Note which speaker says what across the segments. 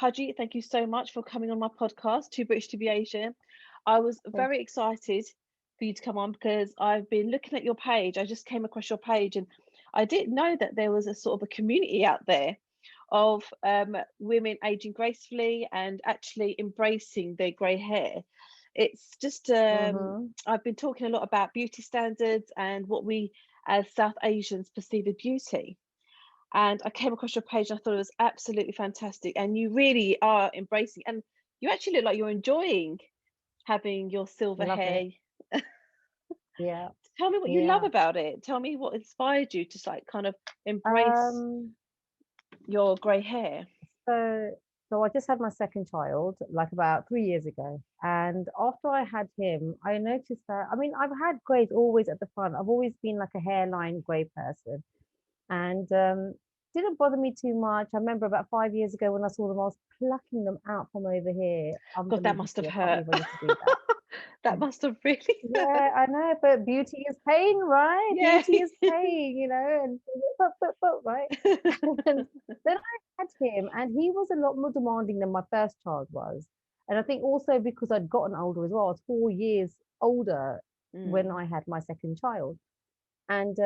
Speaker 1: Huji, thank you so much for coming on my podcast, Too British to be Asian. I was
Speaker 2: Thank
Speaker 1: very excited for you to come on because I've been looking at your page. I just came across your page and I didn't know that there was a sort of a community out there of women aging gracefully and actually embracing their grey hair. It's just,
Speaker 2: Mm-hmm.
Speaker 1: I've been talking a lot about beauty standards and what we as South Asians perceive as beauty. And I came across your page and I thought it was absolutely fantastic. And you really are embracing, and you actually look like you're enjoying having your silver
Speaker 2: Love it.
Speaker 1: hair.
Speaker 2: Yeah,
Speaker 1: Tell me what you love
Speaker 2: yeah.
Speaker 1: about it. Tell me what inspired you to like kind of embrace
Speaker 2: Um,
Speaker 1: your grey hair.
Speaker 2: so so I just had my second child like about 3 years ago. And after I had him, I noticed that I mean I've had grays always at the front. I've always been like a hairline gray person. And didn't bother me too much. I remember about 5 years ago when I saw them, I was plucking them out from over here.
Speaker 1: God, that must have
Speaker 2: Unbelievably. I can't
Speaker 1: hurt.
Speaker 2: believe I used to do that.
Speaker 1: That must have really hurt.
Speaker 2: Yeah, I know, but beauty is pain, right?
Speaker 1: Yeah.
Speaker 2: Beauty is pain, and right? And then I had him, and he was a lot more demanding than my first child was. And I think also because I'd gotten older as well, I was 4 years older when
Speaker 1: Mm,
Speaker 2: I had my second child. And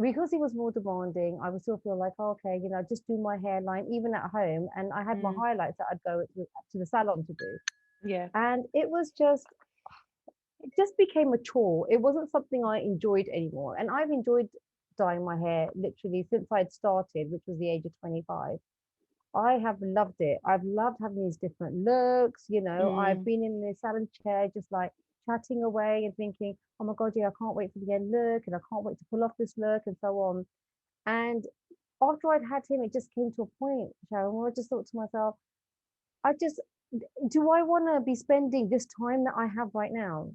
Speaker 2: because he was more demanding, I would still feel like, oh, okay, just do my hairline even at home. And I had my
Speaker 1: mm,
Speaker 2: highlights that I'd go to the salon to do.
Speaker 1: yeah.
Speaker 2: And it just became a chore. It wasn't something I enjoyed anymore. And I've enjoyed dyeing my hair literally since I'd started, which was the age of 25. I have loved it. I've loved having these different looks. I've
Speaker 1: Mm,
Speaker 2: been in the salon chair just like chatting away and thinking, oh my God, yeah, I can't wait for the end look and I can't wait to pull off this look and so on. And after I'd had him, it just came to a point, Sharon, where I just thought to myself, I just, do I want to be spending this time that I have right now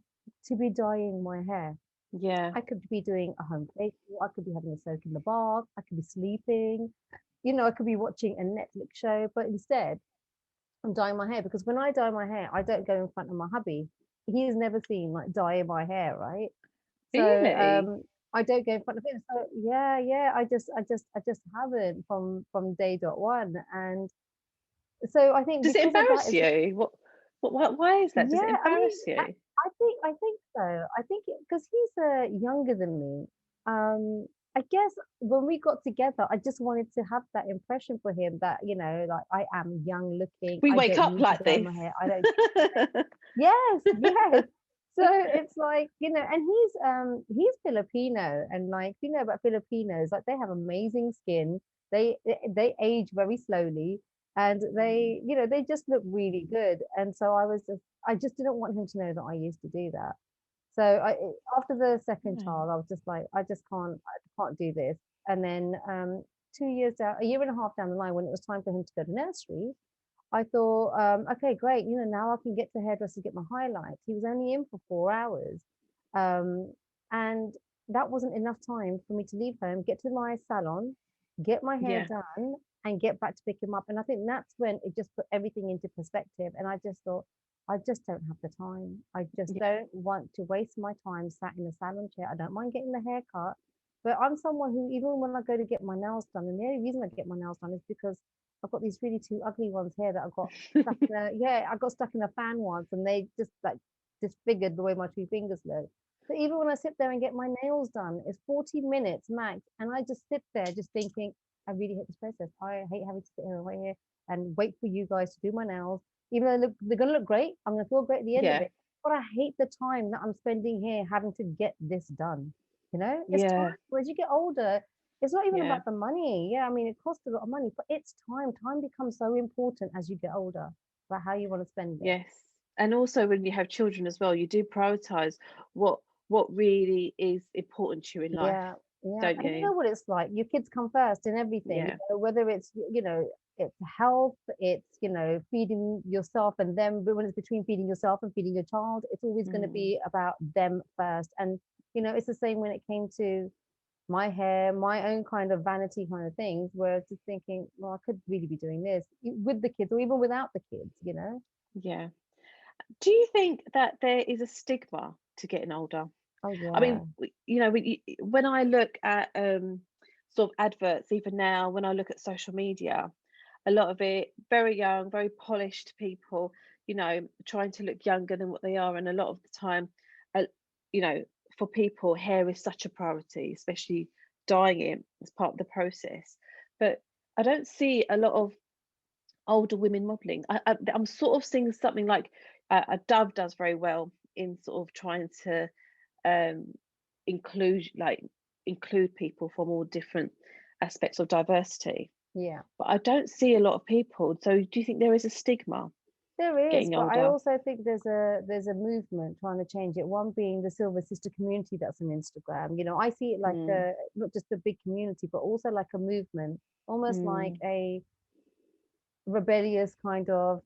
Speaker 2: to be dyeing my hair?
Speaker 1: yeah.
Speaker 2: I could be doing a home facial. I could be having a soak in the bath. I could be sleeping. I could be watching a Netflix show, but instead, I'm dyeing my hair because when I dye my hair, I don't go in front of my hubby. He's never seen like dyeing my hair, right? So
Speaker 1: Really?
Speaker 2: I don't go in front of him. So yeah, yeah, I just haven't from day dot one. And so I think
Speaker 1: Does it
Speaker 2: because of that,
Speaker 1: embarrass
Speaker 2: it's
Speaker 1: you? Why is that? Does it
Speaker 2: yeah, I mean,
Speaker 1: embarrass you?
Speaker 2: I think so. I think because he's younger than me. I guess when we got together, I just wanted to have that impression for him that, like I am young looking.
Speaker 1: We
Speaker 2: I
Speaker 1: wake
Speaker 2: don't
Speaker 1: up
Speaker 2: need to
Speaker 1: like
Speaker 2: dye
Speaker 1: this.
Speaker 2: my hair. I don't. Yes, yes. So it's like, and he's Filipino, and like about Filipinos, like they have amazing skin. They age very slowly, and
Speaker 1: Mm,
Speaker 2: they just look really good. And so I just didn't want him to know that I used to do that. So after the second
Speaker 1: right.
Speaker 2: child, I was just like, I can't do this. And then 2 years down, a year and a half down the line, when it was time for him to go to nursery, I thought, okay, great. Now I can get to the hairdresser, get my highlights. He was only in for 4 hours. Um, and that wasn't enough time for me to leave home, get to my salon, get my hair
Speaker 1: Yeah.
Speaker 2: done, and get back to pick him up. And I think that's when it just put everything into perspective. And I just thought, I just don't have the time. I just
Speaker 1: Yeah.
Speaker 2: don't want to waste my time sat in a salon chair. I don't mind getting the haircut, but I'm someone who, even when I go to get my nails done, and the only reason I get my nails done is because I've got these really two ugly ones here that I got stuck in I got stuck in a fan once and they just like disfigured the way my two fingers look. So even when I sit there and get my nails done, it's 40 minutes max. And I just sit there just thinking, I really hate this process. I hate having to sit here and wait here and wait for you guys to do my nails. Even though they're gonna look great, I'm gonna feel great at the end of
Speaker 1: Yeah.
Speaker 2: it. But I hate the time that I'm spending here having to get this done. It's time.
Speaker 1: Yeah.
Speaker 2: As you get older, it's not even
Speaker 1: Yeah.
Speaker 2: about the money. Yeah, I mean, it costs a lot of money, but it's time. Time becomes so important as you get older about how you want to spend it.
Speaker 1: Yes. And also when you have children as well, you do prioritize what what really is important to you in life,
Speaker 2: Yeah, yeah.
Speaker 1: don't
Speaker 2: And you
Speaker 1: you?
Speaker 2: know what it's like. Your kids come first in everything,
Speaker 1: Yeah.
Speaker 2: whether it's health, it's, feeding yourself and them, but when it's between feeding yourself and feeding your child, it's always going to
Speaker 1: Mm.
Speaker 2: be about them first. And, it's the same when it came to my hair, my own kind of vanity kind of things, where just thinking, well, I could really be doing this with the kids or even without the kids.
Speaker 1: Yeah. Do you think that there is a stigma to getting older?
Speaker 2: Oh
Speaker 1: I mean,
Speaker 2: yeah.
Speaker 1: when I look at sort of adverts, even now, when I look at social media, a lot of it very young, very polished people, trying to look younger than what they are. And a lot of the time, uh, you know, for people, hair is such a priority, especially dyeing it as part of the process. But I don't see a lot of older women modeling. I'm sort of seeing something like a Dove does very well in sort of trying to um, include like include people from all different aspects of diversity.
Speaker 2: Yeah.
Speaker 1: But I don't see a lot of people. So do you think there is a stigma
Speaker 2: There is,
Speaker 1: getting
Speaker 2: but I
Speaker 1: older?
Speaker 2: also think there's a movement trying to change it. One being the Silver Sister community that's on Instagram. I see it like
Speaker 1: Mm,
Speaker 2: not just a big community, but also like a movement, almost like
Speaker 1: mm,
Speaker 2: a rebellious kind of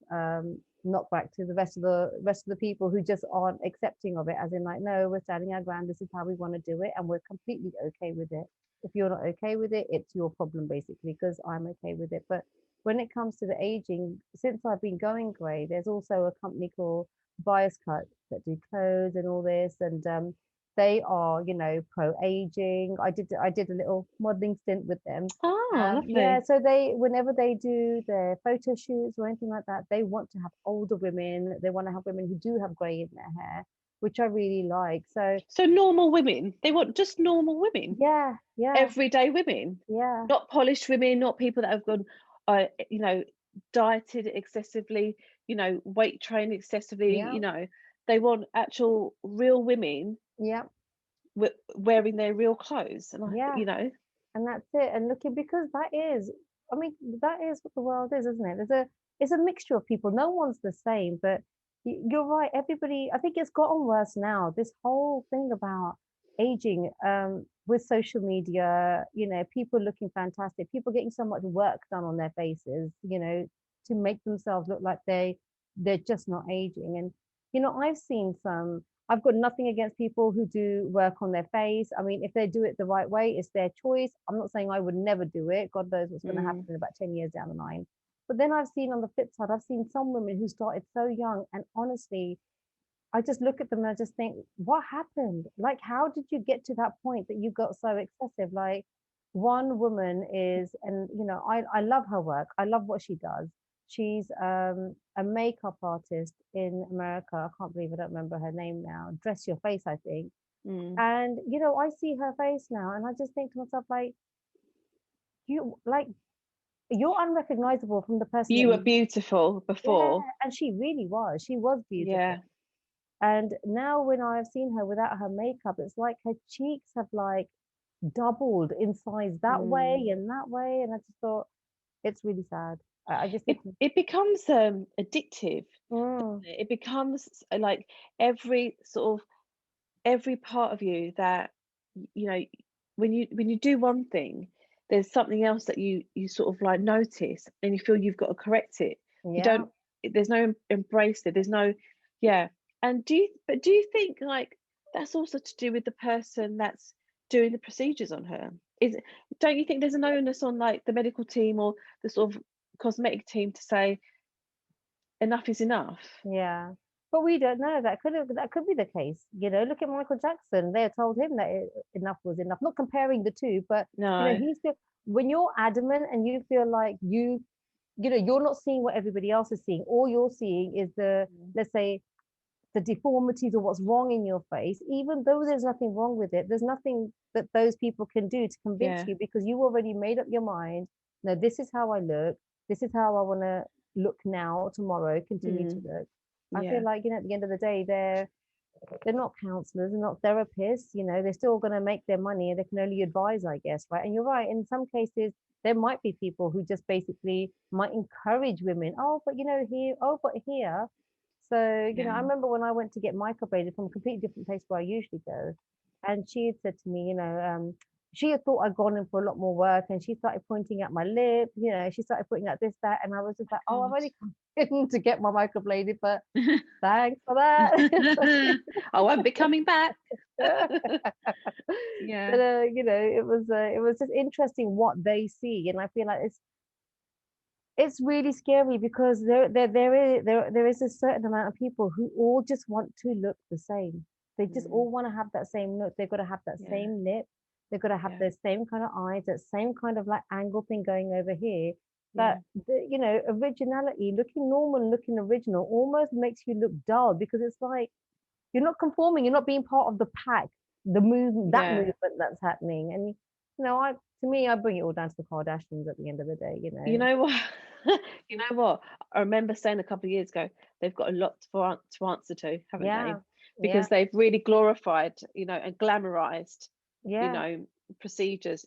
Speaker 2: knockback to the rest of the people who just aren't accepting of it, as in like, no, we're standing our ground, this is how we want to do it, and we're completely okay with it. If you're not okay with it, it's your problem basically, because I'm okay with it. But when it comes to the aging, since I've been going grey, there's also a company called Bias Cut that do clothes and all this, and they are, pro-aging. I did a little modeling stint with them.
Speaker 1: oh,
Speaker 2: Yeah,
Speaker 1: lovely.
Speaker 2: so whenever they do their photo shoots or anything like that, they want to have older women. They want to have women who do have grey in their hair, which I really like. So
Speaker 1: So normal women, they want just normal women,
Speaker 2: yeah, yeah,
Speaker 1: everyday women,
Speaker 2: yeah,
Speaker 1: not polished women, not people that have gone, you know, dieted excessively, weight trained excessively.
Speaker 2: yeah,
Speaker 1: They want actual real women
Speaker 2: yeah,
Speaker 1: wearing their real clothes, and
Speaker 2: yeah. And that's it. And looking, because I mean, that is what the world is, isn't it? It's a mixture of people. No one's the same, but you're right. Everybody, I think it's gotten worse now. This whole thing about aging, with social media, people looking fantastic, people getting so much work done on their faces, to make themselves look like they're just not aging. And I've seen some. I've got nothing against people who do work on their face. I mean, if they do it the right way, it's their choice. I'm not saying I would never do it. God knows what's going to happen
Speaker 1: mm,
Speaker 2: in about 10 years down the line. But then I've seen on the flip side, I've seen some women who started so young. And honestly, I just look at them and I just think, what happened? Like, how did you get to that point that you got so excessive? Like, one woman is, and I love her work. I love what she does. She's a makeup artist in America. I can't believe I don't remember her name now. Dress Your Face, I think.
Speaker 1: mm.
Speaker 2: And I see her face now, and I just think to myself, like you're unrecognizable from the person that
Speaker 1: You were
Speaker 2: you.
Speaker 1: beautiful
Speaker 2: Yeah,
Speaker 1: before.
Speaker 2: and she really was. She was beautiful.
Speaker 1: Yeah,
Speaker 2: And now when I've seen her without her makeup, it's like her cheeks have like doubled in size that way
Speaker 1: mm.
Speaker 2: and that way. And I just thought it's really sad. I just
Speaker 1: it
Speaker 2: think,
Speaker 1: it becomes addictive,
Speaker 2: mm,
Speaker 1: doesn't it? It becomes like every sort of every part of you that you know when you do one thing, there's something else that you sort of like notice, and you feel you've got to correct it. You
Speaker 2: yeah,
Speaker 1: don't. There's no embrace it. There's no, yeah. And do you think like that's also to do with the person that's doing the procedures on her? Is Don't you think there's an onus on like the medical team or the sort of cosmetic team to say enough is enough?
Speaker 2: yeah. But we don't know. That could be the case. Look at Michael Jackson. They told him that enough was enough. Not comparing the two, but
Speaker 1: No.
Speaker 2: he's still, when you're adamant and you feel like you're not seeing what everybody else is seeing. All you're seeing is
Speaker 1: Mm.
Speaker 2: let's say, the deformities or what's wrong in your face, even though there's nothing wrong with it, there's nothing that those people can do to convince
Speaker 1: Yeah.
Speaker 2: you, because you already made up your mind. No, this is how I look. This is how I want to look now, tomorrow, continue to
Speaker 1: Mm.
Speaker 2: look. I feel
Speaker 1: Yeah.
Speaker 2: like, at the end of the day, they're not counselors, they're not therapists, they're still going to make their money, and they can only advise, I guess, right? And you're right, in some cases there might be people who just basically might encourage women, oh, but here, oh, but here. So, I
Speaker 1: Yeah.
Speaker 2: remember when I went to get microbladed from a completely different place where I usually go, and she had said to me, she had thought I'd gone in for a lot more work, and she started pointing at my lip, she started putting out this, that, and I was just like, oh, I've
Speaker 1: God.
Speaker 2: only come in to get my microbladed, but thanks for that.
Speaker 1: I won't be coming back.
Speaker 2: But
Speaker 1: Yeah.
Speaker 2: it was just interesting what they see, and I feel like it's really scary, because there is a certain amount of people who all just want to look the same. They just
Speaker 1: Mm.
Speaker 2: all want to have that same look. They've got to have that
Speaker 1: Yeah.
Speaker 2: same lip. They've got to have
Speaker 1: Yeah.
Speaker 2: the same kind of eyes, that same kind of like angle thing going over here.
Speaker 1: Yeah.
Speaker 2: you know, originality, looking normal and looking original almost makes you look dull because it's like you're not conforming, you're not being part of the pack, that
Speaker 1: Yeah.
Speaker 2: movement that's happening. And you know, to me, I bring it all down to the Kardashians at the end of the day, you
Speaker 1: You
Speaker 2: know.
Speaker 1: know what? You know what? I remember saying a couple of years ago, they've got a lot to answer to, haven't they?
Speaker 2: Yeah, yeah,
Speaker 1: Because they've really glorified, and glamorized, you
Speaker 2: yeah.
Speaker 1: know, procedures.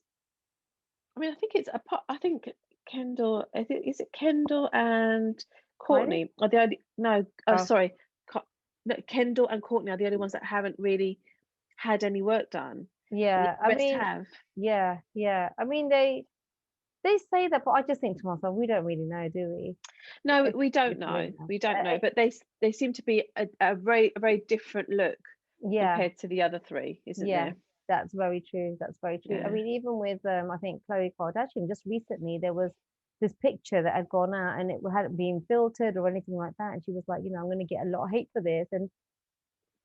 Speaker 1: I mean, I think it's a part. I think Kendall. Is it Kendall and
Speaker 2: Kylie?
Speaker 1: Courtney are the only? No, oh
Speaker 2: Oh,
Speaker 1: sorry, no, Kendall and Courtney are the only ones that haven't really had any work done. And
Speaker 2: yeah.
Speaker 1: the
Speaker 2: I
Speaker 1: rest
Speaker 2: mean,
Speaker 1: have.
Speaker 2: yeah, yeah. I mean, they say that, but I just think to myself, we don't really know, do we?
Speaker 1: No,
Speaker 2: It's
Speaker 1: we don't know.
Speaker 2: between us.
Speaker 1: We don't know, but they seem to be a very different look
Speaker 2: Yeah,
Speaker 1: compared to the other three, isn't
Speaker 2: yeah.
Speaker 1: there?
Speaker 2: That's very true. That's very true. I
Speaker 1: Yeah.
Speaker 2: mean, even with I think Khloe Kardashian, just recently there was this picture that had gone out and it hadn't been filtered or anything like that, and she was like, you know, I'm going to get a lot of hate for this, and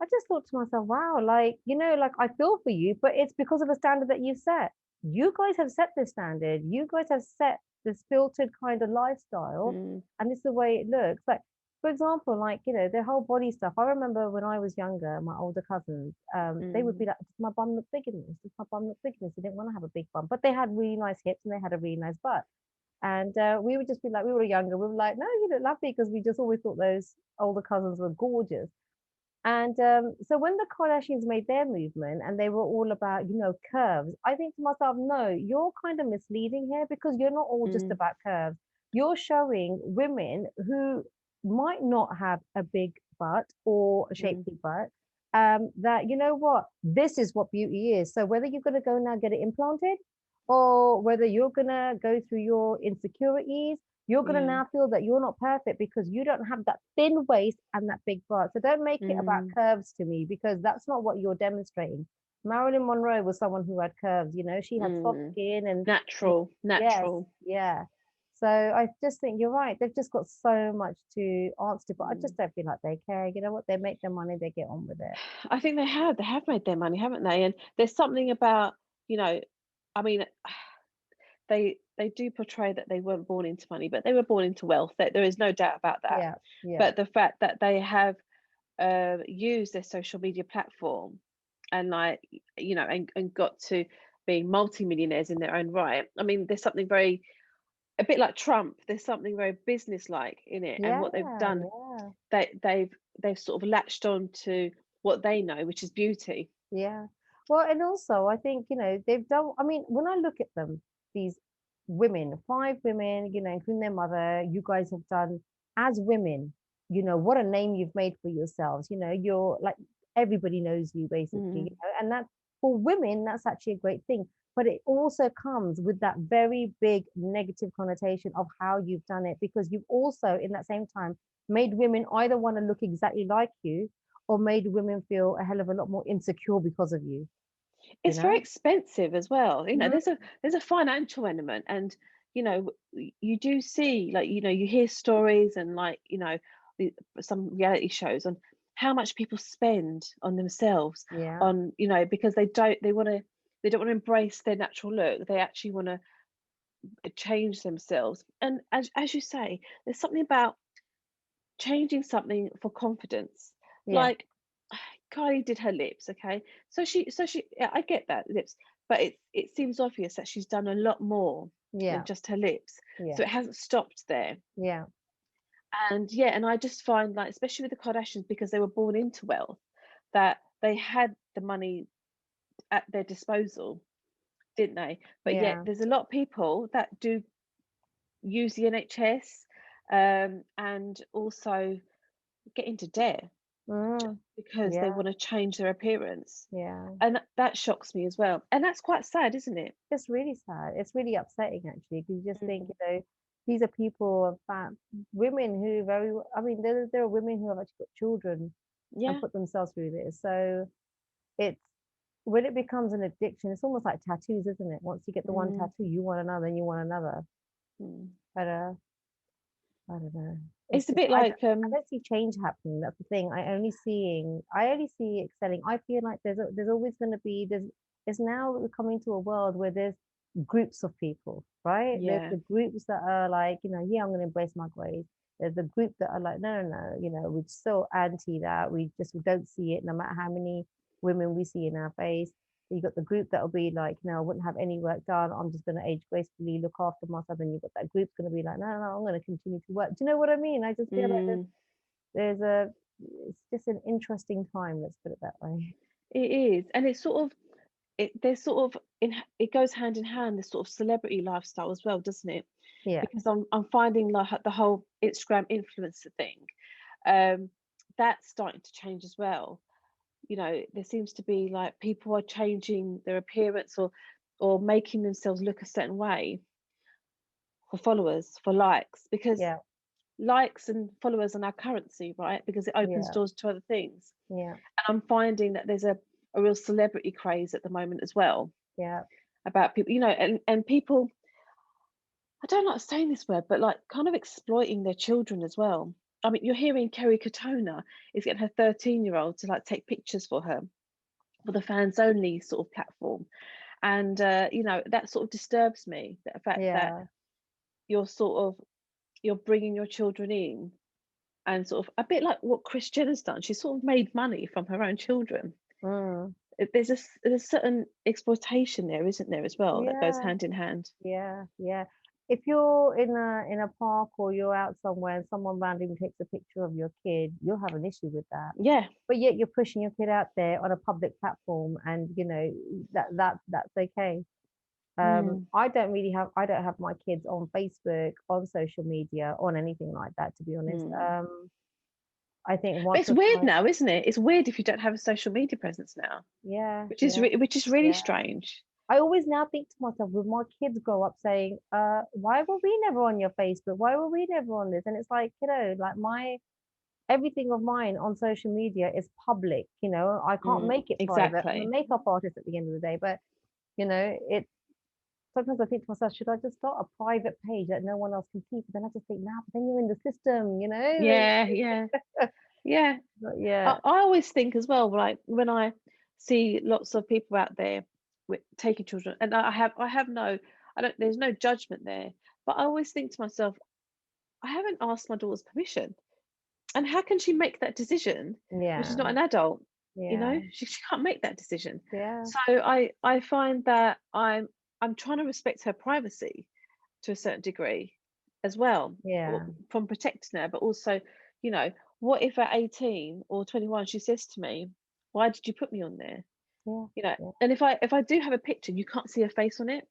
Speaker 2: I just thought to myself, wow, like, you know, like I feel for you, but it's because of the standard that you've set. You guys have set this standard. You guys have set this filtered kind of lifestyle,
Speaker 1: Mm,
Speaker 2: and it's the way it looks. Like, for example, like, you know, the whole body stuff. I remember when I was younger, my older cousins, they would be
Speaker 1: mm,
Speaker 2: like, does my bum look big in this? Does my bum look big in this? They didn't want to have a big bum, but they had really nice hips and they had a really nice butt. And we would just be like, we were younger, we were like, no, you look lovely because we just always thought those older cousins were gorgeous. And so when the Kardashians made their movement and they were all about, you know, curves, I think to myself, no, you're kind of misleading here because you're not all just
Speaker 1: mm,
Speaker 2: about curves. You're showing women who might not have a big butt or a
Speaker 1: mm,
Speaker 2: shapely butt, that, you know what, this is what beauty is. So whether you're going to go now get it implanted or whether you're going to go through your insecurities, you're going to
Speaker 1: yeah.
Speaker 2: now feel that you're not perfect because you don't have that thin waist and that big butt. So don't make it about
Speaker 1: Mm,
Speaker 2: curves to me because that's not what you're demonstrating. Marilyn Monroe was someone who had curves, you know, she had soft
Speaker 1: mm.
Speaker 2: skin and
Speaker 1: Natural,
Speaker 2: yes,
Speaker 1: natural.
Speaker 2: yeah. So I just think you're right. They've just got so much to answer to, but I
Speaker 1: Mm.
Speaker 2: just don't feel like they care. You know what? They make their money, they get on with it.
Speaker 1: I think they have made their money, haven't they? And there's something about, you know, I mean, they do portray that they weren't born into money, but they were born into wealth. There is no doubt about that.
Speaker 2: Yeah, yeah,
Speaker 1: But the fact that they have used their social media platform and like and got to being multimillionaires in their own right. I mean, there's something very a bit like Trump. There's something very businesslike in it, and
Speaker 2: yeah,
Speaker 1: what they've done,
Speaker 2: yeah.
Speaker 1: they've sort of latched on to what they know, which is beauty.
Speaker 2: Yeah. Well, and also I think, you know, they've done, I mean, when I look at them, these women, five women, you know, including their mother, you guys have done as women, you know, what a name you've made for yourselves. You know, you're like everybody knows you basically, you
Speaker 1: Mm,
Speaker 2: know, and that for women, that's actually a great thing. But it also comes with that very big negative connotation of how you've done it, because you've also, in that same time, made women either want to look exactly like you or made women feel a hell of a lot more insecure because of you, you
Speaker 1: it's very
Speaker 2: know?
Speaker 1: expensive as well.
Speaker 2: Mhm.
Speaker 1: There's a financial element, and you do see, like, you hear stories and, like, some reality shows on how much people spend on themselves,
Speaker 2: Yeah.
Speaker 1: on because they don't want to embrace their natural look. They actually want to change themselves, and as you say, there's something about changing something for confidence.
Speaker 2: Yeah.
Speaker 1: Like, Kylie did her lips, okay? Yeah, I get that, lips, but it seems obvious that she's done a lot more than
Speaker 2: Yeah.
Speaker 1: just her lips. So
Speaker 2: Yeah.
Speaker 1: it hasn't stopped there.
Speaker 2: Yeah.
Speaker 1: And yeah, and I just find, like, especially with the Kardashians, because they were born into wealth, that they had the money at their disposal, didn't they? But yet
Speaker 2: Yeah.
Speaker 1: there's a lot of people that do use the NHS, and also get into debt
Speaker 2: Mm.
Speaker 1: because they
Speaker 2: Yeah.
Speaker 1: want to change their appearance.
Speaker 2: Yeah.
Speaker 1: And that shocks me as well. And that's quite sad, isn't it?
Speaker 2: It's really sad. It's really upsetting actually, because you just think,
Speaker 1: Mm.
Speaker 2: you know, these are people of women who I mean, there are women who have actually got children and
Speaker 1: Yeah.
Speaker 2: put themselves through this. So it's when it becomes an addiction, it's almost like tattoos, isn't it? Once you get the one
Speaker 1: Mm.
Speaker 2: tattoo, you want another and you want another.
Speaker 1: Mm.
Speaker 2: But I don't know. It's
Speaker 1: It's a
Speaker 2: just
Speaker 1: bit
Speaker 2: I
Speaker 1: like
Speaker 2: don't see change happening. That's the thing. I only see excelling. I feel like there's always going to be it's now coming to a world where there's groups of people, right? There's
Speaker 1: Yeah.
Speaker 2: the groups that are like, yeah, I'm going to embrace my grace. There's the group that are like, no, no, no, we're still anti that. We don't see it no matter how many women we see in our face. You got the group that'll be like, no, I wouldn't have any work done. I'm just going to age gracefully, look after myself. And you've got that group's going to be like, no, no, I'm going to continue to work. Do you know what I mean? I just feel like
Speaker 1: Mm,
Speaker 2: there's a, it's just an interesting time. Let's put it that way.
Speaker 1: it is, and it's sort of there's sort of it goes hand in hand, this sort of celebrity lifestyle as well, doesn't it?
Speaker 2: Yeah,
Speaker 1: Because I'm finding like the whole Instagram influencer thing, um, that's starting to change as well. There seems to be like people are changing their appearance or making themselves look a certain way for followers, for likes, because
Speaker 2: yeah,
Speaker 1: likes and followers are now currency, right? Because it opens
Speaker 2: yeah,
Speaker 1: doors to other things.
Speaker 2: yeah,
Speaker 1: And I'm finding that there's a real celebrity craze at the moment as well
Speaker 2: yeah,
Speaker 1: about people, and people, I don't like saying this word, but like kind of exploiting their children as well. I mean, you're hearing Kerry Katona is getting her 13-year-old to like take pictures for her for the fans only sort of platform. And that sort of disturbs me, the fact that
Speaker 2: yeah.
Speaker 1: you're sort of you're bringing your children in, and sort of a bit like what Kris Jenner's done. She sort of made money from her own children.
Speaker 2: Mm.
Speaker 1: There's a certain exploitation there, isn't there, as well, that goes
Speaker 2: Yeah,
Speaker 1: hand in hand.
Speaker 2: yeah, yeah. If you're in a park or you're out somewhere and someone randomly takes a picture of your kid, you'll have an issue with that.
Speaker 1: Yeah.
Speaker 2: But yet you're pushing your kid out there on a public platform, and that's okay.
Speaker 1: Mm,
Speaker 2: I don't have my kids on Facebook, on social media, on anything like that, to be honest.
Speaker 1: mm.
Speaker 2: I think
Speaker 1: But
Speaker 2: once
Speaker 1: it's
Speaker 2: or
Speaker 1: weird
Speaker 2: twice,
Speaker 1: now, isn't it? It's weird if you don't have a social media presence now,
Speaker 2: yeah,
Speaker 1: which is
Speaker 2: yeah,
Speaker 1: which is really
Speaker 2: yeah.
Speaker 1: strange.
Speaker 2: I always now think to myself, will my kids grow up saying, why were we never on your Facebook? Why were we never on this? And it's like, like my everything of mine on social media is public, I can't make it private. I'm a
Speaker 1: Exactly.
Speaker 2: makeup artist at the end of the day, but it sometimes I think to myself, should I just start a private page that no one else can see? But then I just think, nah, but then you're in the system.
Speaker 1: Yeah, yeah, yeah.
Speaker 2: But
Speaker 1: I,
Speaker 2: yeah,
Speaker 1: I always think as well, like when I see lots of people out there with taking children, and I have no, I don't, there's no judgment there, but I always think to myself, I haven't asked my daughter's permission, and how can she make that decision when she's
Speaker 2: yeah,
Speaker 1: not an adult?
Speaker 2: yeah,
Speaker 1: She can't make that decision.
Speaker 2: yeah,
Speaker 1: So I find that I'm trying to respect her privacy to a certain degree as well,
Speaker 2: yeah,
Speaker 1: from protecting her, but also, you know, what if at 18 or 21 she says to me, "Why did you put me on there?"
Speaker 2: yeah, yeah,
Speaker 1: And if I do have a picture, you can't see her face on it.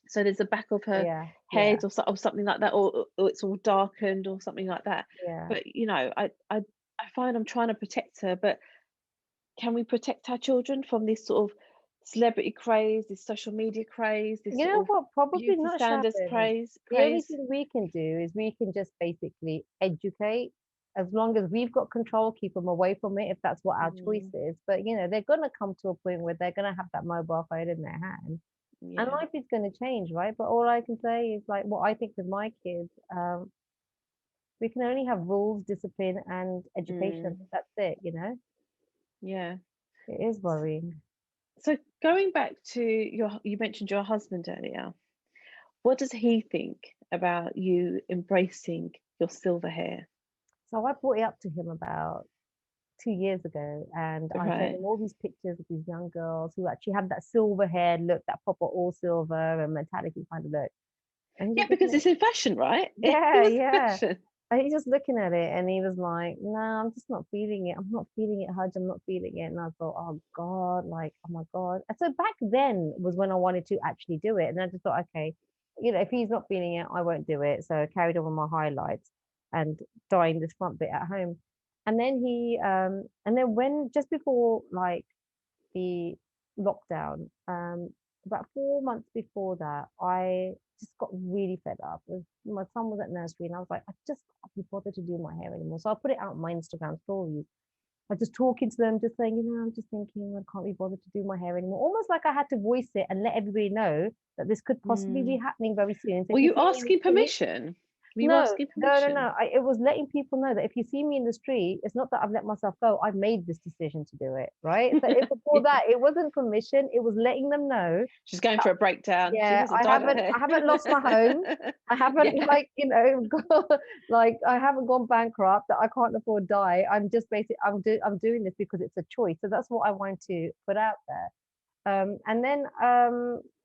Speaker 1: So there's the back of her
Speaker 2: yeah, yeah,
Speaker 1: head or something like that, or it's all darkened or something like that.
Speaker 2: yeah.
Speaker 1: But I find I'm trying to protect her, but can we protect our children from this sort of celebrity craze, this social media craze, this
Speaker 2: You
Speaker 1: sort
Speaker 2: know
Speaker 1: of
Speaker 2: what? Probably
Speaker 1: beauty
Speaker 2: not,
Speaker 1: standards
Speaker 2: Sharon.
Speaker 1: praise
Speaker 2: The only
Speaker 1: craze?
Speaker 2: thing we can do is we can just basically educate. As long as we've got control, keep them away from it if that's what our choice
Speaker 1: Mm,
Speaker 2: is. But they're gonna come to a point where they're gonna have that mobile phone in their hand, and
Speaker 1: yeah.
Speaker 2: life is gonna change, right? But all I can say is like what I think with my kids, we can only have rules, discipline, and education.
Speaker 1: Mm,
Speaker 2: That's it.
Speaker 1: yeah.
Speaker 2: It is worrying.
Speaker 1: So going back to you mentioned your husband earlier. What does he think about you embracing your silver hair?
Speaker 2: So I brought it up to him about 2 years ago, and I showed
Speaker 1: Right.
Speaker 2: him all these pictures of these young girls who actually had that silver hair look, that proper all silver and metallic kind of look. And he's
Speaker 1: Yeah,
Speaker 2: just looking
Speaker 1: because
Speaker 2: at
Speaker 1: it's in fashion, right? It
Speaker 2: yeah,
Speaker 1: was
Speaker 2: yeah.
Speaker 1: fashion.
Speaker 2: And he's just looking at it and he was like, no, I'm just not feeling it. I'm not feeling it, Hudge. I'm not feeling it. And I thought, oh God, like, oh my God. And so back then was when I wanted to actually do it. And I just thought, okay, if he's not feeling it, I won't do it. So I carried on with my highlights and dyeing this front bit at home. And then when just before like the lockdown, about 4 months before that, I just got really fed up. My son was at nursery, and I was like, I just can't be bothered to do my hair anymore. So I put it out on my Instagram stories. I just talking to them, just saying, I'm just thinking I can't be bothered to do my hair anymore. Almost like I had to voice it and let everybody know that this could possibly be
Speaker 1: Mm.
Speaker 2: happening very soon. So
Speaker 1: Were
Speaker 2: if you
Speaker 1: you
Speaker 2: see me
Speaker 1: asking
Speaker 2: silly,
Speaker 1: permission? Were you
Speaker 2: No,
Speaker 1: asking
Speaker 2: no, no,
Speaker 1: permission?
Speaker 2: no. It was letting people know that if you see me in the street, it's not that I've let myself go. I've made this decision to do it, right? So it before
Speaker 1: Yeah.
Speaker 2: that, it wasn't permission. It was letting them know
Speaker 1: She's going
Speaker 2: that,
Speaker 1: for a breakdown. She
Speaker 2: yeah,
Speaker 1: hasn't dyed her
Speaker 2: I
Speaker 1: hair.
Speaker 2: haven't lost my home. I haven't
Speaker 1: Yeah.
Speaker 2: like, like I haven't gone bankrupt, that I can't afford dye. I'm just basically I'm doing this because it's a choice. So that's what I want to put out there. And then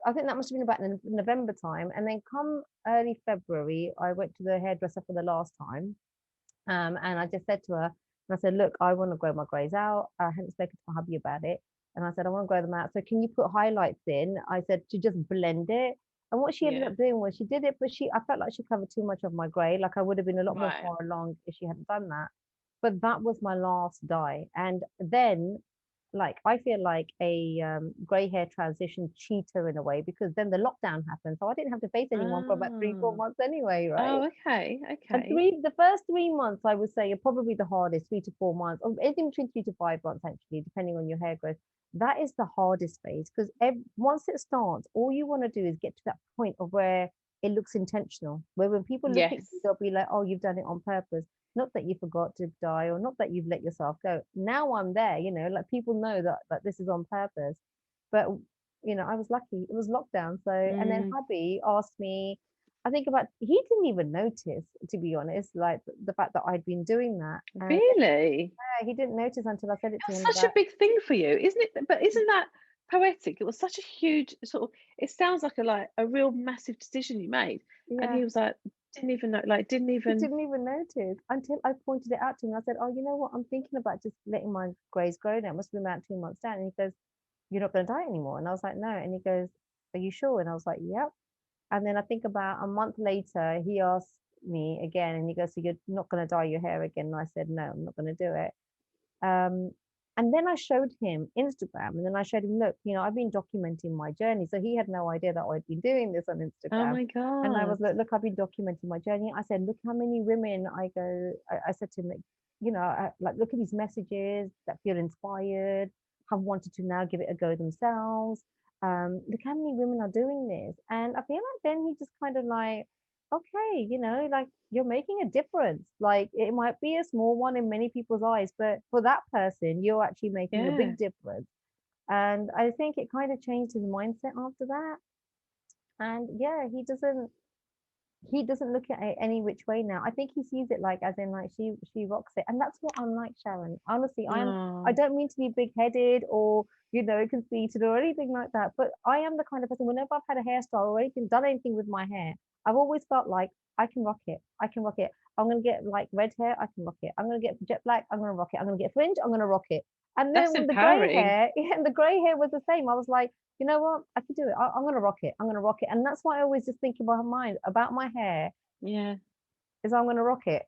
Speaker 2: I think that must have been about November time. And then come early February, I went to the hairdresser for the last time. And I just said to her, and I said, look, I want to grow my grays out. I hadn't spoken to my hubby about it. And I said, I want to grow them out. So can you put highlights in? I said, to just blend it. And what she ended
Speaker 1: Yeah.
Speaker 2: up doing was she did it, but I felt like she covered too much of my gray. Like I would have been a lot more
Speaker 1: Right.
Speaker 2: far along if she hadn't done that. But that was my last dye. And then like I feel like a grey hair transition cheater in a way because then the lockdown happened. So I didn't have to face anyone for about 3, 4 months anyway, right?
Speaker 1: Oh, okay.
Speaker 2: And
Speaker 1: Okay.
Speaker 2: the first 3 months, I would say, are probably the hardest, 3 to 4 months, or anything between 3 to 5 months, actually, depending on your hair growth. That is the hardest phase because once it starts, all you want to do is get to that point of where it looks intentional, where when people look at you,
Speaker 1: Yes.
Speaker 2: they'll be like, oh, you've done it on purpose. Not that you forgot to dye or not that you've let yourself go. Now I'm there, like people know that this is on purpose. But, I was lucky. It was lockdown. So, and then
Speaker 1: Mm,
Speaker 2: hubby asked me, I think about he didn't even notice, to be honest, like the fact that I'd been doing that. And
Speaker 1: really?
Speaker 2: yeah, he didn't notice until I said it to him
Speaker 1: That's such
Speaker 2: about
Speaker 1: a big thing for you, isn't it? But isn't that poetic? It was such a huge sort of, it sounds like a real massive decision you made. And
Speaker 2: yeah,
Speaker 1: he was like, didn't even know, like, didn't
Speaker 2: he
Speaker 1: even,
Speaker 2: didn't even notice until I pointed it out to him. I said, oh, you know what? I'm thinking about just letting my grays grow now. It must be about 2 months down. And he goes, you're not going to dye anymore. And I was like, no. And he goes, are you sure? And I was like, yep. And then I think about a month later, he asked me again and he goes, so you're not going to dye your hair again? And I said, no, I'm not going to do it. Um, and then I showed him Instagram and then I showed him, look, I've been documenting my journey. So he had no idea that I'd been doing this on
Speaker 1: oh
Speaker 2: Instagram.
Speaker 1: my
Speaker 2: And I was
Speaker 1: God.
Speaker 2: like, look, I've been documenting my journey. I said, look how many women I said to him, like, like, look at these messages that feel inspired, have wanted to now give it a go themselves. Look how many women are doing this. And I feel like then he just kind of like, okay, like you're making a difference. Like it might be a small one in many people's eyes, but for that person, you're actually making a
Speaker 1: Yeah.
Speaker 2: big difference. And I think it kind of changed his mindset after that. And yeah, he doesn't look at it any which way now. I think he sees it like as in like she rocks it. And that's what I'm like, Sharon. Honestly, I
Speaker 1: Oh,
Speaker 2: don't mean to be big-headed or conceited or anything like that, but I am the kind of person whenever I've had a hairstyle or anything done anything with my hair, I've always felt like I can rock it. I can rock it. I'm gonna get like red hair, I can rock it. I'm gonna get jet black, I'm gonna rock it. I'm gonna get fringe, I'm gonna rock it. And
Speaker 1: that's
Speaker 2: then with the grey
Speaker 1: empowering.
Speaker 2: hair, yeah, and the grey hair was the same. I was like, you know what? I can do it. I'm gonna rock it. I'm gonna rock it. And that's why I always just think about my hair
Speaker 1: Yeah.
Speaker 2: is I'm gonna rock it.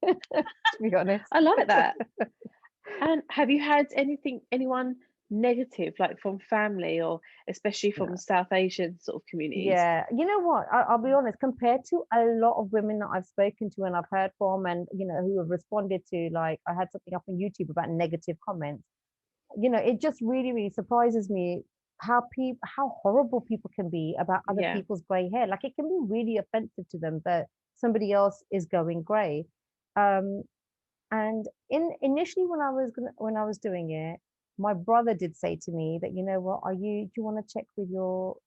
Speaker 2: To be honest.
Speaker 1: I like that. And have you had anyone negative, like from family or especially from
Speaker 2: No.
Speaker 1: South Asian sort of communities?
Speaker 2: Yeah, you know what? I'll be honest. Compared to a lot of women that I've spoken to and I've heard from, and who have responded to, like, I had something up on YouTube about negative comments. It just really, really surprises me how horrible people can be about other
Speaker 1: Yeah.
Speaker 2: people's grey hair. Like it can be really offensive to them that somebody else is going grey. Um, And initially when I was doing it, my brother did say to me that, you know what, do you want to check with your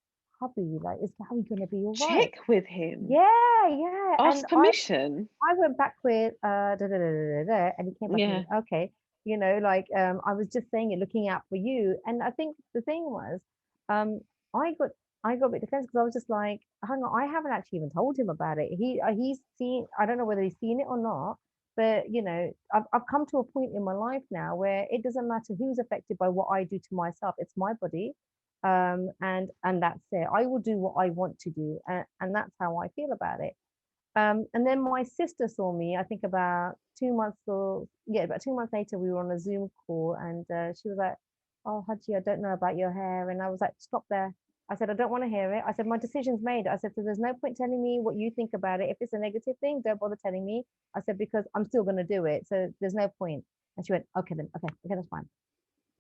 Speaker 2: hubby? Like, is Gary gonna be all right?
Speaker 1: Check with him.
Speaker 2: Yeah, yeah. And
Speaker 1: Ask permission.
Speaker 2: I went back with da, da, da, da, da, da, and he came back and
Speaker 1: Yeah.
Speaker 2: he, okay, like I was just saying it, looking out for you. And I think the thing was, um, I got I got a bit defensive because I was just like, hang on, I haven't actually even told him about it. He's seen, I don't know whether he's seen it or not, but I've come to a point in my life now where it doesn't matter who's affected by what I do to myself. It's my body. And that's it. I will do what I want to do, and that's how I feel about it. And then my sister saw me, I think about 2 months later, we were on a Zoom call and she was like, oh, Haji, I don't know about your hair. And I was like, stop there. I said, I don't want to hear it. I said, my decision's made. I said, so there's no point telling me what you think about it. If it's a negative thing, don't bother telling me. I said, because I'm still going to do it. So there's no point. And she went, okay, then. Okay, that's fine.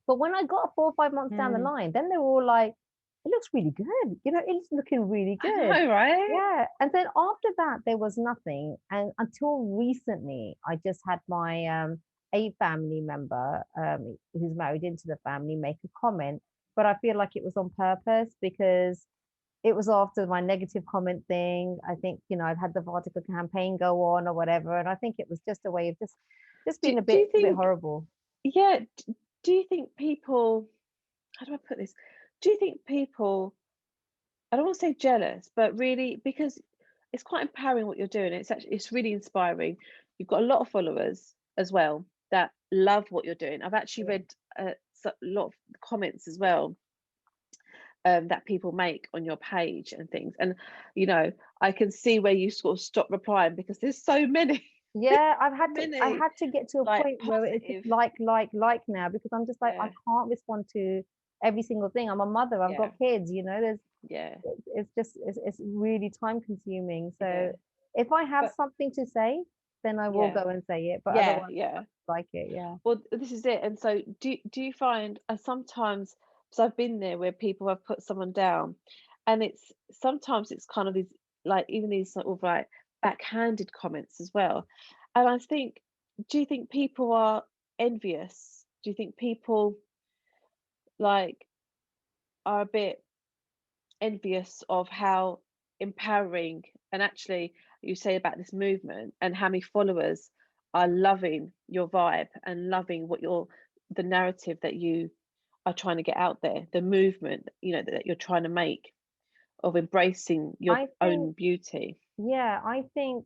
Speaker 2: But when I got 4 or 5 months down the
Speaker 1: Mm.
Speaker 2: line, then they were all like, it looks really good. It's looking really
Speaker 1: I
Speaker 2: good.
Speaker 1: know, right?
Speaker 2: Yeah. And then after that, there was nothing. And until recently, I just had my a family member who's married into the family make a comment. But I feel like it was on purpose because it was after my negative comment thing. I think, I've had the Vartica campaign go on or whatever. And I think it was just a way of just
Speaker 1: Do
Speaker 2: being
Speaker 1: do you
Speaker 2: a bit
Speaker 1: think,
Speaker 2: horrible.
Speaker 1: yeah, do you think people, how do I put this? Do you think people, I don't want to say jealous, but really, because it's quite empowering what you're doing. It's really inspiring. You've got a lot of followers as well that love what you're doing. I've actually
Speaker 2: Yeah.
Speaker 1: read a lot of comments as well, that people make on your page and things. And you know, I can see where you sort of stop replying because there's so many,
Speaker 2: Yeah, I
Speaker 1: many
Speaker 2: had to get to a
Speaker 1: like
Speaker 2: point where it's just
Speaker 1: positive.
Speaker 2: like now because I'm just like I
Speaker 1: Yeah,
Speaker 2: can't respond to every single thing. I'm a mother, I've
Speaker 1: yeah,
Speaker 2: got kids, there's
Speaker 1: yeah,
Speaker 2: it's just it's really time consuming.
Speaker 1: yeah.
Speaker 2: So if I have
Speaker 1: But
Speaker 2: something to say, then I will
Speaker 1: yeah,
Speaker 2: go and say it, but
Speaker 1: yeah,
Speaker 2: otherwise I
Speaker 1: yeah.
Speaker 2: like it, yeah.
Speaker 1: Well, this is it. And so, do you find, sometimes, because I've been there where people have put someone down, and it's sometimes it's kind of these, like, even these sort of like backhanded comments as well. And I think, do you think people are envious? Do you think people, like, are a bit envious of how empowering, and actually you say about this movement and how many followers are loving your vibe and loving what you're, the narrative that you are trying to get out there, the movement, that you're trying to make, of embracing your
Speaker 2: I think
Speaker 1: own beauty.
Speaker 2: yeah, I think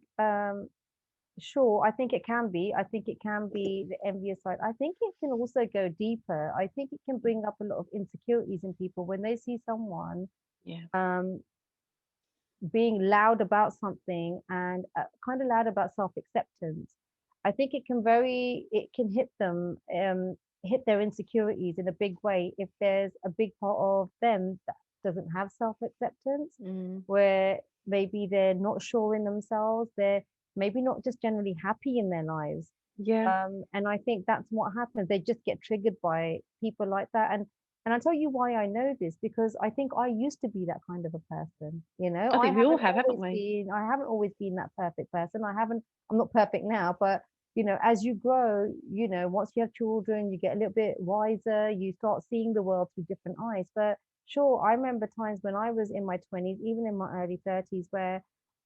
Speaker 2: sure, I think it can be. I think it can be the envious side. I think it can also go deeper. I think it can bring up a lot of insecurities in people when they see someone
Speaker 1: Yeah,
Speaker 2: um being loud about something and kind of loud about self-acceptance. I think it can hit them, hit their insecurities in a big way if there's a big part of them that doesn't have self-acceptance,
Speaker 1: mm,
Speaker 2: where maybe they're not sure in themselves, they're maybe not just generally happy in their lives.
Speaker 1: yeah.
Speaker 2: And I think that's what happens. They just get triggered by people like that. And I'll tell you why I know this, because I think I used to be that kind of a person.
Speaker 1: I think we all have, haven't we?
Speaker 2: I haven't always been that perfect person. I'm not perfect now, but as you grow, once you have children, you get a little bit wiser, you start seeing the world through different eyes. But sure, I remember times when I was in my 20s, even in my early 30s, where,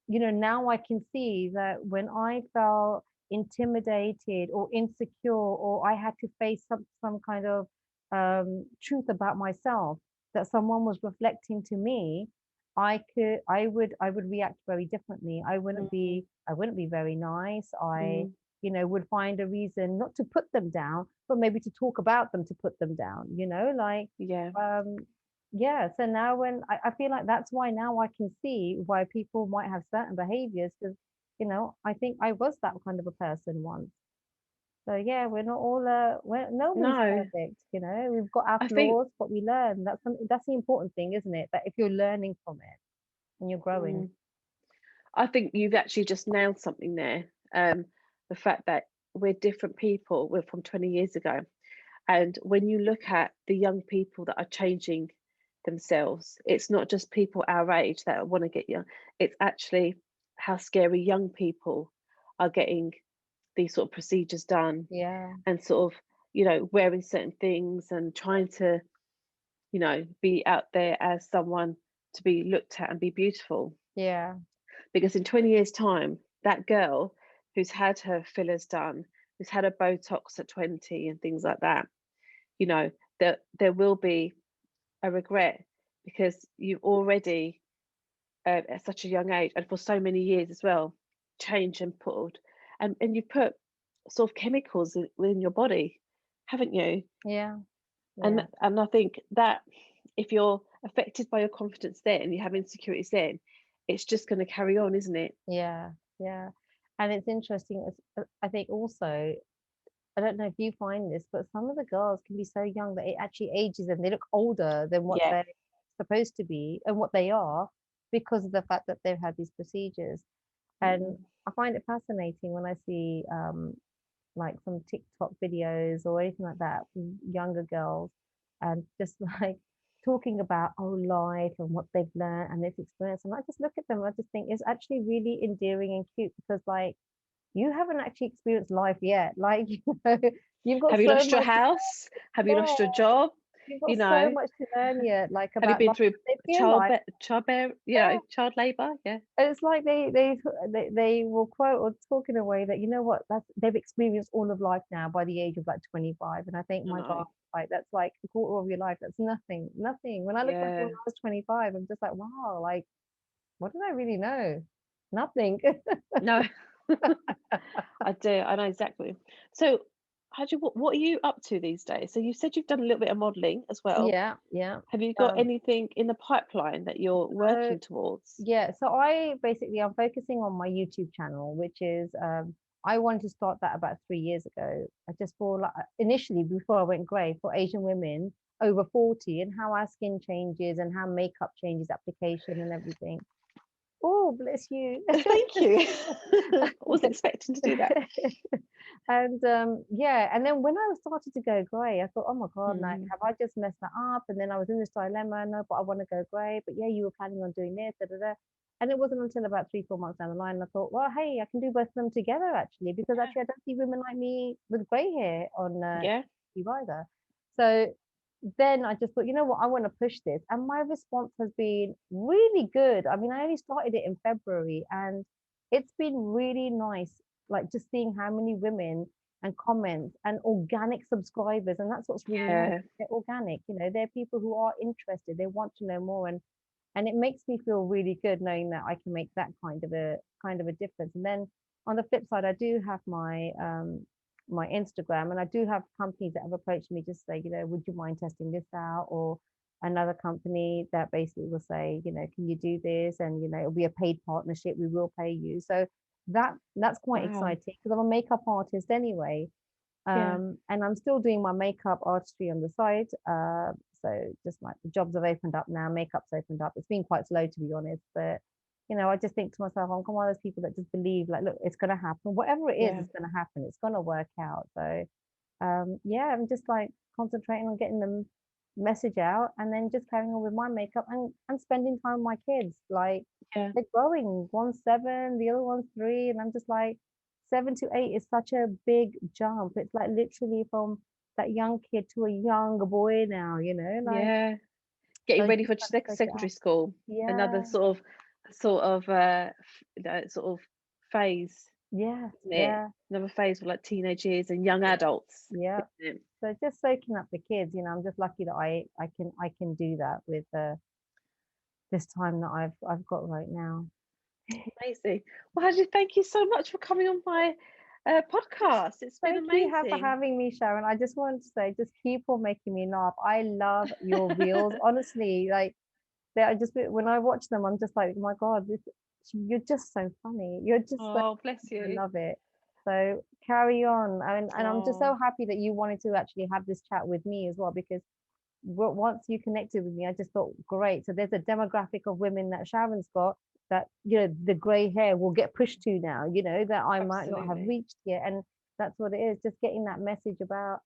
Speaker 2: now I can see that when I felt intimidated or insecure, or I had to face some kind of truth about myself that someone was reflecting to me, I would react very differently.
Speaker 1: Mm,
Speaker 2: I wouldn't be very nice. I,
Speaker 1: mm,
Speaker 2: would find a reason not to put them down, but maybe to talk about them to put them down, like
Speaker 1: yeah.
Speaker 2: um yeah. So now when I feel like that's why now I can see why people might have certain behaviors because, I think I was that kind of a person once. So yeah, we're not all nobody's
Speaker 1: No,
Speaker 2: perfect, We've got our
Speaker 1: I think.
Speaker 2: flaws, but we learn. That's the important thing, isn't it? That if you're learning from it and you're growing.
Speaker 1: Mm, I think you've actually just nailed something there. The fact that we're different people. We're from 20 years ago. And when you look at the young people that are changing themselves, it's not just people our age that want to get young, it's actually how scary young people are getting these sort of procedures done,
Speaker 2: Yeah,
Speaker 1: and sort of, wearing certain things and trying to, be out there as someone to be looked at and be beautiful.
Speaker 2: yeah,
Speaker 1: Because in 20 years' time, that girl who's had her fillers done, who's had a Botox at 20 and things like that, you know, there will be a regret, because you've already, at such a young age and for so many years as well, changed and put, and you put sort of chemicals within your body, haven't you?
Speaker 2: yeah,
Speaker 1: And
Speaker 2: yeah,
Speaker 1: I think that if you're affected by your confidence then and you have insecurities then, it's just going to carry on, isn't it?
Speaker 2: yeah, yeah. And it's interesting. I think also, I don't know if you find this, but some of the girls can be so young that it actually ages them. They look older than what
Speaker 1: Yeah.
Speaker 2: they're supposed to be and what they are because of the fact that they've had these procedures. And
Speaker 1: Mm.
Speaker 2: I find it fascinating when I see like some TikTok videos or anything like that, with younger girls, and just like talking about life and what they've learned and this experience. And I just look at them, I just think it's actually really endearing and cute because like you haven't actually experienced life yet. Like, you've got
Speaker 1: Have you
Speaker 2: so
Speaker 1: lost your
Speaker 2: much to
Speaker 1: house? Have you
Speaker 2: learn.
Speaker 1: lost your job?
Speaker 2: You've
Speaker 1: You
Speaker 2: got so
Speaker 1: know,
Speaker 2: much to learn yet, like
Speaker 1: have you
Speaker 2: about
Speaker 1: been
Speaker 2: life.
Speaker 1: through
Speaker 2: They feel like,
Speaker 1: child labor? Yeah.
Speaker 2: it's like they will quote or talk in a way that, you know what, that's they've experienced all of life now by the age of like 25. And I think,
Speaker 1: I
Speaker 2: my God,
Speaker 1: know.
Speaker 2: like that's like a quarter of your life. That's nothing, nothing. When I look back when
Speaker 1: Yeah.
Speaker 2: I was 25, I'm just like, wow, like what did I really know? Nothing.
Speaker 1: No, I do. I know exactly. So, what are you up to these days? So you said you've done a little bit of modeling as well.
Speaker 2: Yeah, yeah.
Speaker 1: Have you got
Speaker 2: Um,
Speaker 1: anything in the pipeline that you're
Speaker 2: so
Speaker 1: working towards?
Speaker 2: yeah, so I'm focusing on my YouTube channel, which is I wanted to start that about 3 years ago. I just for like initially before I went grey for Asian women over 40 and how our skin changes and how makeup changes application and everything. Oh, bless you.
Speaker 1: Thank you. I was expecting to do that.
Speaker 2: And yeah, and then when I started to go grey, I thought, oh my God, like,
Speaker 1: Mm,
Speaker 2: have I just messed that up? And then I was in this dilemma, no, but I want to go grey. But yeah, you were planning on doing this, da, da, da. And it wasn't until about 3, 4 months down the line, I thought, well, hey, I can do both of them together actually, because
Speaker 1: yeah.
Speaker 2: actually I don't see women like me with grey hair on
Speaker 1: Yeah.
Speaker 2: YouTube either. So then I just thought, you know what, I want to push this. And my response has been really good. I mean, I only started it in February and it's been really nice, like just seeing how many women and comments and organic subscribers. And that's what's really nice.
Speaker 1: Yeah.
Speaker 2: They're organic, they're people who are interested, they want to know more. And it makes me feel really good knowing that I can make that kind of a difference. And then on the flip side, I do have my Instagram, and I do have companies that have approached me just say, would you mind testing this out? Or another company that basically will say, can you do this? And it'll be a paid partnership. We will pay you. So that's quite
Speaker 1: Wow.
Speaker 2: exciting because I'm a makeup artist anyway.
Speaker 1: Yeah.
Speaker 2: And I'm still doing my makeup artistry on the side. So just like the jobs have opened up now, makeup's opened up. It's been quite slow to be honest, but I just think to myself, I'm one of those people that just believe like, look, it's gonna happen. Whatever it is,
Speaker 1: Yeah.
Speaker 2: it's gonna happen. It's gonna work out. So yeah, I'm just like concentrating on getting the message out and then just carrying on with my makeup and spending time with my kids. Like
Speaker 1: Yeah.
Speaker 2: they're growing. One's 7, the other one's 3, and I'm just like 7 to 8 is such a big jump. It's like literally from that young kid to a young boy now, like
Speaker 1: Yeah. Getting
Speaker 2: so
Speaker 1: ready
Speaker 2: just
Speaker 1: for
Speaker 2: trying to soak it
Speaker 1: secondary
Speaker 2: up.
Speaker 1: school. Another
Speaker 2: Yeah,
Speaker 1: sort of phase,
Speaker 2: yeah,
Speaker 1: isn't it?
Speaker 2: yeah,
Speaker 1: Another phase for like teenage years and young
Speaker 2: yeah,
Speaker 1: adults,
Speaker 2: yeah.
Speaker 1: isn't it?
Speaker 2: So just soaking up the kids, I'm just lucky that I can do that with this time that I've got right now.
Speaker 1: Amazing. Well, Haji, thank you so much for coming on my podcast. It's been
Speaker 2: Thank you for
Speaker 1: amazing.
Speaker 2: having me, Sharon. I just wanted to say, just keep on making me laugh. I love your reels. Honestly, like they are just when I watch them, I'm just like, oh my God, you're just so funny. You're just so
Speaker 1: Oh, bless
Speaker 2: I
Speaker 1: you.
Speaker 2: love it. So carry on. And I'm just
Speaker 1: Oh,
Speaker 2: so happy that you wanted to actually have this chat with me as well, because once you connected with me, I just thought, great. So there's a demographic of women that Sharon's got that, the grey hair will get pushed to now, that I might not have
Speaker 1: absolutely.
Speaker 2: reached yet. And that's what it is, just getting that message about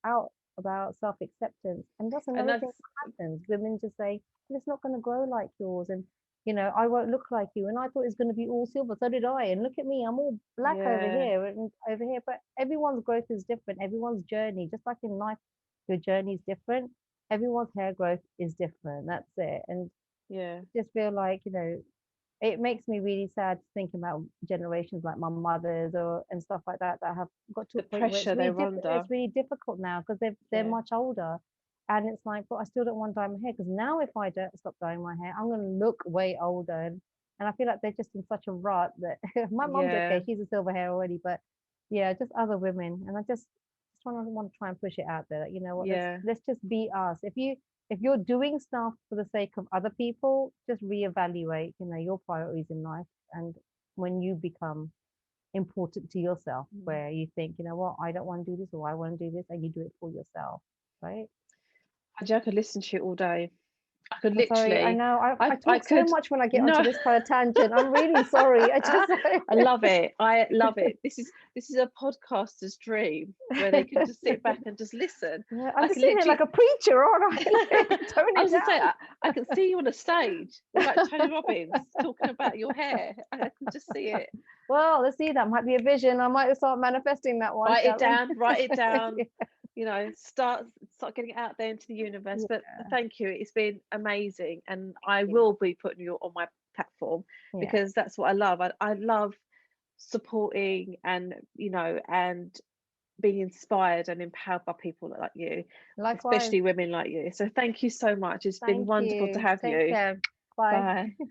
Speaker 2: self-acceptance. And that's
Speaker 1: And
Speaker 2: another thing
Speaker 1: that's,
Speaker 2: that happens. Women just say, "Well, it's not going to grow like yours. And, I won't look like you." And I thought it was going to be all silver. So did I. And look at me, I'm all black over
Speaker 1: yeah,
Speaker 2: here and over here. But everyone's growth is different. Everyone's journey, just like in life, your journey is different. Everyone's hair growth is different. That's it. And
Speaker 1: yeah.
Speaker 2: just feel like, it makes me really sad thinking about generations like my mothers or and stuff like that that have got to a
Speaker 1: The
Speaker 2: point where
Speaker 1: pressure they're
Speaker 2: it's
Speaker 1: under.
Speaker 2: really difficult now because they're
Speaker 1: Yeah,
Speaker 2: much older. And it's like, but I still don't want to dye my hair because now if I don't stop dyeing my hair, I'm gonna look way older. And I feel like they're just in such a rut that my mom's
Speaker 1: yeah,
Speaker 2: okay, she's a silver hair already, but yeah, just other women. And I just want to try and push it out there. That, you know what,
Speaker 1: yeah.
Speaker 2: let's just be us. If you're doing stuff for the sake of other people, just reevaluate, your priorities in life. And when you become important to yourself,
Speaker 1: Mm.
Speaker 2: where you think, you know what, I don't want to do this or I want to do this, and you do it for yourself, right?
Speaker 1: Haji, I could listen to you all day. I could
Speaker 2: I'm sorry. I
Speaker 1: literally,
Speaker 2: know. I
Speaker 1: I
Speaker 2: talk so
Speaker 1: could,
Speaker 2: much when I get onto
Speaker 1: no,
Speaker 2: this kind of tangent. I'm really sorry. I just
Speaker 1: I love it. I love it. This is a podcaster's dream where they can just sit back and just listen.
Speaker 2: yeah,
Speaker 1: I
Speaker 2: I'm just
Speaker 1: can
Speaker 2: sitting here like
Speaker 1: literally,
Speaker 2: a preacher, aren't I? Like, tone
Speaker 1: I
Speaker 2: it
Speaker 1: was gonna say,
Speaker 2: down.
Speaker 1: I can see you on a stage with like Tony Robbins talking about your hair. I can just see it.
Speaker 2: Well, let's see. That might be a vision. I might start manifesting that one,
Speaker 1: Write it
Speaker 2: shall we?
Speaker 1: down, write it down,
Speaker 2: Yeah.
Speaker 1: start getting it out there into the universe.
Speaker 2: Yeah.
Speaker 1: But thank you, it's been amazing, and I
Speaker 2: Yeah.
Speaker 1: will be putting you on my platform
Speaker 2: Yeah.
Speaker 1: because that's what I love. I love supporting and and being inspired and empowered by people like you,
Speaker 2: Likewise.
Speaker 1: especially women like you. So thank you so much. It's been
Speaker 2: Thank
Speaker 1: wonderful to
Speaker 2: you.
Speaker 1: have
Speaker 2: Take
Speaker 1: you.
Speaker 2: care. Bye.
Speaker 1: Bye.